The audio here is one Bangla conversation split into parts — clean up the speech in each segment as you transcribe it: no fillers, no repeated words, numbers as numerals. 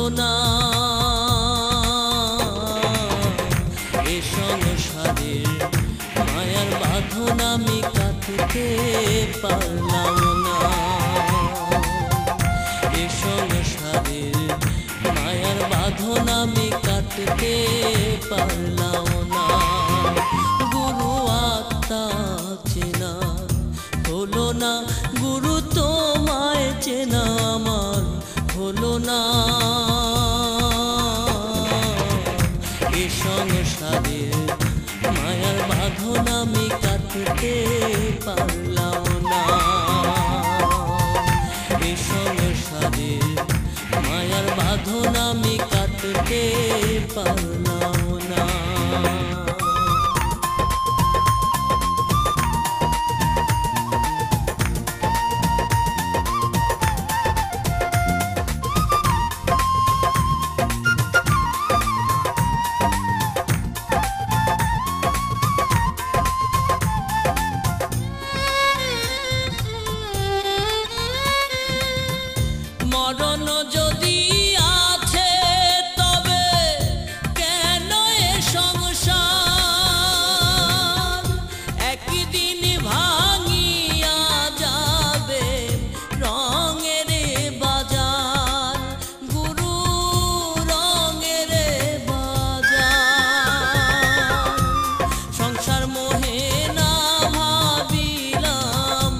হলো না এ সংসারের মায়ার বাঁধন আমি কাটতে পারলাম না এ সংসারের মায়ার বাঁধন আমি কাটতে পারলাম না গুরু আত্মা চেনা হলো না গুরু তোমায় চেনা আমার হলো না এ সংসারের মায়ার বাঁধন আমি কাটতে পারলাম না এ সংসারের মায়ার বাঁধন আমি কাটতে পারলাম না মরণ যদি আছে তবে কেন এ সংসার একদিন ভাঙিয়া যাবে রঙের বাজার গুরু রঙের বাজার সংসার মোহে না ভাবিলাম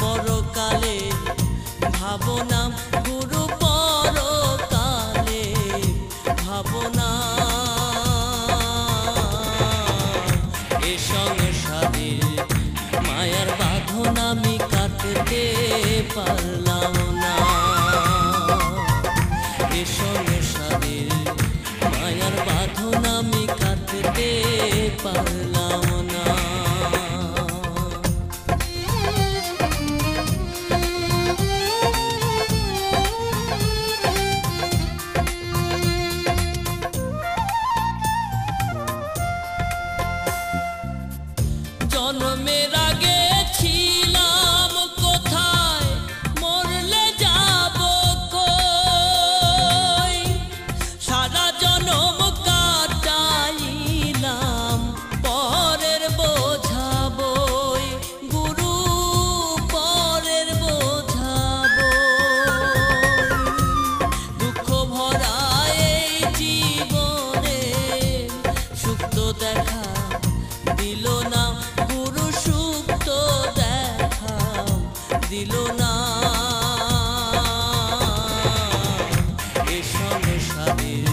পরকালে ভাবনা গুরু পরকালে ভাবনা এ সংসারের মায়ার বাঁধন আমি কাটতে পারলাম না এ সংসারের মায়ার বাঁধন আমি কাটতে পারলাম না জন্মের আগে ছিলাম কোথায় মরলে যাব কই সারা জনম কাটাইলাম পরের বোঝা বই গুরু পরের বোঝা বই দুঃখ ভরা এই জীবনে সুখ তো দেখা দিল না গুরু সুখ তো দেখা দিল না এ সংসারের